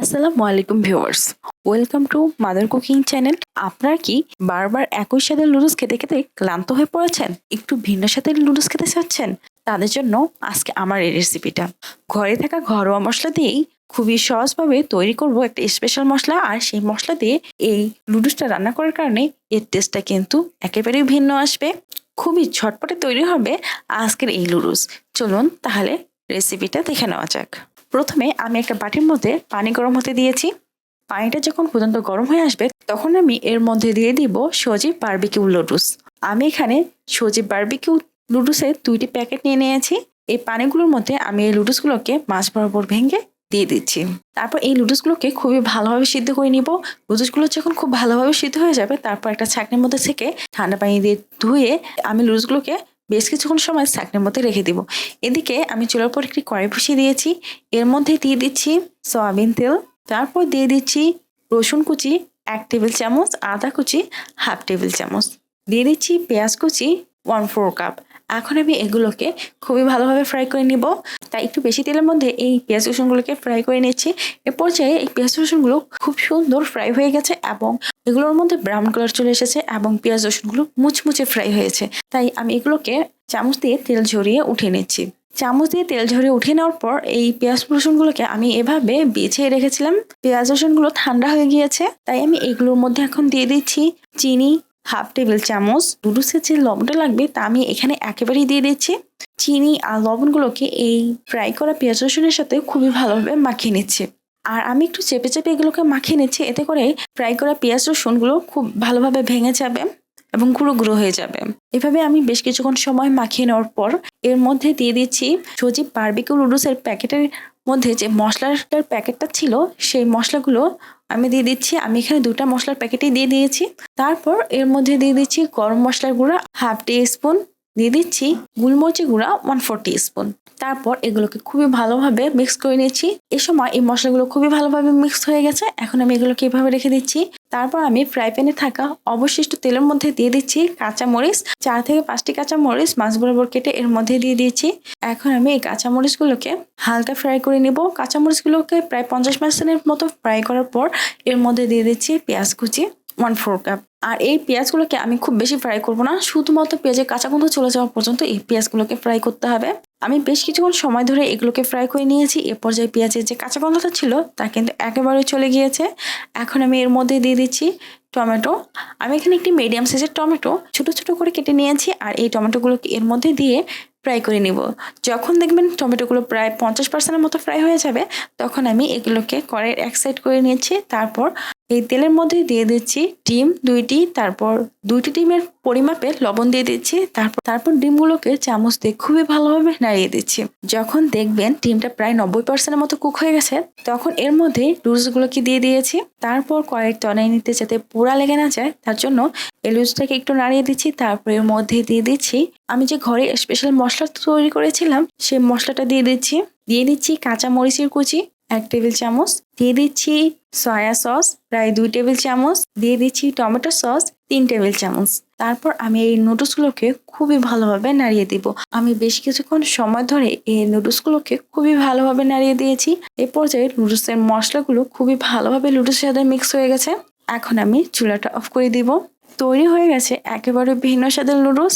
আসসালামু আলাইকুম viewers, welcome to mother cooking channel. আপনারা কি বারবার একই স্বাদের নুডলস খেতে খেতে ক্লান্ত হয়ে পড়েছেন, একটু ভিন্ন স্বাদের নুডলস খেতে চাচ্ছেন? তাদের জন্য আজকে আমার এই রেসিপিটা। ঘরে থাকা ঘরোয়া মশলা দিয়েই খুবই সহজভাবে তৈরি করব একটা স্পেশাল মশলা, আর সেই মশলা দিয়ে এই নুডলসটা রান্না করার কারণে এর টেস্টটা কিন্তু একেবারেই ভিন্ন আসবে। খুবই ঝটপটে তৈরি হবে আজকের এই নুডলস। চলুন তাহলে রেসিপিটা দেখে নেওয়া যাক। প্রথমে আমি একটা বাটির মধ্যে পানি গরম হতে দিয়েছি। পানিটা যখন পর্যন্ত গরম হয়ে আসবে তখন আমি এর মধ্যে দিয়ে দিব সজি বারবিকিউ নুডলস। আমি এখানে সজি বারবিকিউ নুডলসের 2টি প্যাকেট নিয়ে নিয়েছি। এই পানিগুলোর মধ্যে আমি এই নুডলসগুলোকে মাছ বরাবর ভেঙে দিয়ে দিচ্ছি। তারপর এই নুডলসগুলোকে খুবই ভালোভাবে সিদ্ধ করে নিব। নুডলসগুলো যখন খুব ভালোভাবে সিদ্ধ হয়ে যাবে তারপর একটা ছাঁকনির মধ্যে থেকে ঠান্ডা পানি দিয়ে ধুয়ে আমি নুডলসগুলোকে বেশ কিছুক্ষণ সময় ছাঁকনির মধ্যে রেখে দিব। এদিকে আমি চুলার উপর একটি কড়াই বসিয়ে দিয়েছি। এর মধ্যে দিয়ে দিচ্ছি সয়াবিন তেল, তারপর দিয়ে দিচ্ছি রসুন কুচি 1 টেবিল চামচ, আদা কুচি 1/2 টেবিল চামচ, দিয়ে দিচ্ছি পেঁয়াজ কুচি 1/4 কাপ। এখন আমি এগুলোকে খুবই ভালোভাবে ফ্রাই করে নিব। তাই একটু বেশি তেলের মধ্যে এই পেঁয়াজ রসুনগুলোকে ফ্রাই করে নিচ্ছি। এ পর্যায়ে এই পেঁয়াজ রসুনগুলো খুব সুন্দর ফ্রাই হয়ে গেছে এবং এগুলোর মধ্যে ব্রাউন কালার চলে এসেছে এবং পেঁয়াজ রসুনগুলো মুচমুচে ফ্রাই হয়েছে। তাই আমি এগুলোকে চামচ দিয়ে তেল ঝরিয়ে উঠিয়ে নিচ্ছি। চামচ দিয়ে তেল ঝরিয়ে উঠিয়ে নেওয়ার পর এই পেঁয়াজ রসুনগুলোকে আমি এভাবে বিছিয়ে রেখেছিলাম। পেঁয়াজ রসুনগুলো ঠান্ডা হয়ে গিয়েছে, তাই আমি এগুলোর মধ্যে এখন দিয়ে দিচ্ছি চিনি 1/2 টেবিল চামচ। নুডলসের যে লবণটা লাগবে তা আমি এখানে একেবারেই দিয়ে দিচ্ছি। চিনি আর লবণগুলোকে এই ফ্রাই করা পেঁয়াজ রসুনের সাথে খুবই ভালোভাবে মাখিয়ে নিচ্ছি। আর আমি একটু চেপে চেপে এগুলোকে মাখিয়ে নিচ্ছি, এতে করে ফ্রাই করা পেঁয়াজ রসুনগুলো খুব ভালোভাবে ভেঙে যাবে এবং গুঁড়ো গুঁড়ো হয়ে যাবে। এভাবে আমি বেশ কিছুক্ষণ সময় মাখিয়ে নেওয়ার পর এর মধ্যে দিয়ে দিচ্ছি সজি বারবিকিউ নুডলসের প্যাকেটের মধ্যে যে মশলাটার প্যাকেটটা ছিল সেই মশলাগুলো আমি দিয়ে দিচ্ছি। আমি এখানে 2টা মশলার প্যাকেটই দিয়ে দিয়েছি। তারপর এর মধ্যে দিয়ে দিচ্ছি গরম মশলার গুঁড়া 1/2 টিস্পুন, দিয়ে দিচ্ছি গোলমরিচের গুঁড়া 1/4 টিস্পুন। তারপর এগুলোকে খুবই ভালোভাবে মিক্স করে নিচ্ছি। এ সময় এই মশলাগুলো খুবই ভালোভাবে মিক্স হয়ে গেছে। এখন আমি এগুলোকে এভাবে রেখে দিচ্ছি। তারপর আমি ফ্রাই প্যানে থাকা অবশিষ্ট তেলের মধ্যে দিয়ে দিচ্ছি কাঁচামরিচ, 4 থেকে 5টি কাঁচামরিচ মাছ বরাবর কেটে এর মধ্যে দিয়ে দিয়েছি। এখন আমি এই কাঁচামরিচগুলোকে হালকা ফ্রাই করে নিব। কাঁচামরিচগুলোকে প্রায় 50% মতো ফ্রাই করার পর এর মধ্যে দিয়ে দিচ্ছি পেঁয়াজ কুচি 1/4 কাপ। আর এই পেঁয়াজগুলোকে আমি খুব বেশি ফ্রাই করব না, শুধুমাত্র পেঁয়াজের কাঁচা গন্ধ চলে যাওয়া পর্যন্ত এই পেঁয়াজগুলোকে ফ্রাই করতে হবে। আমি বেশ কিছুক্ষণ সময় ধরে এগুলোকে ফ্রাই করে নিয়েছি। এ পর্যায়ে পেঁয়াজের যে কাঁচা গন্ধটা ছিল তা কিন্তু একেবারে চলে গিয়েছে। এখন আমি এর মধ্যে দিয়ে দিচ্ছি টমেটো। আমি এখানে একটি মিডিয়াম সাইজের টমেটো ছোট ছোট করে কেটে নিয়েছি, আর এই টমেটোগুলোকে এর মধ্যে দিয়ে ফ্রাই করে নিব। যখন দেখবেন টমেটোগুলো প্রায় 50% মতো ফ্রাই হয়ে যাবে তখন আমি এগুলোকে কড়াইয়ের এক সাইড করে নিয়েছি। তারপর এই তেলের মধ্যে দিয়ে দিচ্ছি ডিম 2টি, তারপর 2টি ডিমের পরিমাপে লবণ দিয়ে দিচ্ছি। তারপর ডিমগুলোকে চামচ দিয়ে খুবই ভালোভাবে নাড়িয়ে দিচ্ছি। যখন দেখবেন ডিমটা প্রায় 90% মতো কুক হয়ে গেছে তখন এর মধ্যে নুডলসগুলোকে দিয়ে দিয়েছি। তারপর কয়েক টনাই নিতে যাতে পোড়া লেগে না যায় তার জন্য এই নুডলসটাকে একটু নাড়িয়ে দিচ্ছি। তারপর এর মধ্যে দিয়ে দিচ্ছি আমি যে ঘরে স্পেশাল মশলা তৈরি করেছিলাম সেই মশলাটা দিয়ে দিচ্ছি কাঁচা মরিচের কুচি 1 টেবিল চামচ, দিয়ে দিচ্ছি সয়া সস প্রায় 2 টেবিল চামচ, দিয়ে দিচ্ছি টমেটো সস 3 টেবিল চামচ। তারপর আমি এই নুডলসগুলোকে খুবই ভালোভাবে নাড়িয়ে দিব। আমি বেশ কিছুক্ষণ সময় ধরে এই নুডলসগুলোকে খুবই ভালোভাবে নাড়িয়ে দিয়েছি। এই পর্যায়ে নুডলসের মশলাগুলো খুবই ভালোভাবে নুডলসের সাথে মিক্স হয়ে গেছে। এখন আমি চুলাটা অফ করে দিব। তৈরি হয়ে গেছে একেবারে ভিন্ন স্বাদের নুডলস।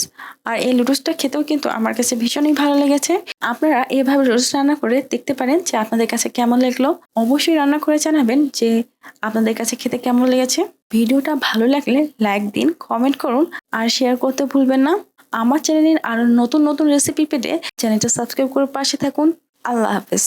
আর এই নুডলসটা খেতেও কিন্তু আমার কাছে ভীষণই ভালো লেগেছে। আপনারা এভাবে নুডলস রান্না করে দেখতে পারেন যে আপনাদের কাছে কেমন লাগলো। অবশ্যই রান্না করে জানাবেন যে আপনাদের কাছে খেতে কেমন লেগেছে। ভিডিওটা ভালো লাগলে লাইক দিন, কমেন্ট করুন আর শেয়ার করতে ভুলবেন না। আমার চ্যানেলের আরো নতুন নতুন রেসিপি পেতে চ্যানেলটা সাবস্ক্রাইব করে পাশে থাকুন। আল্লাহ হাফেজ।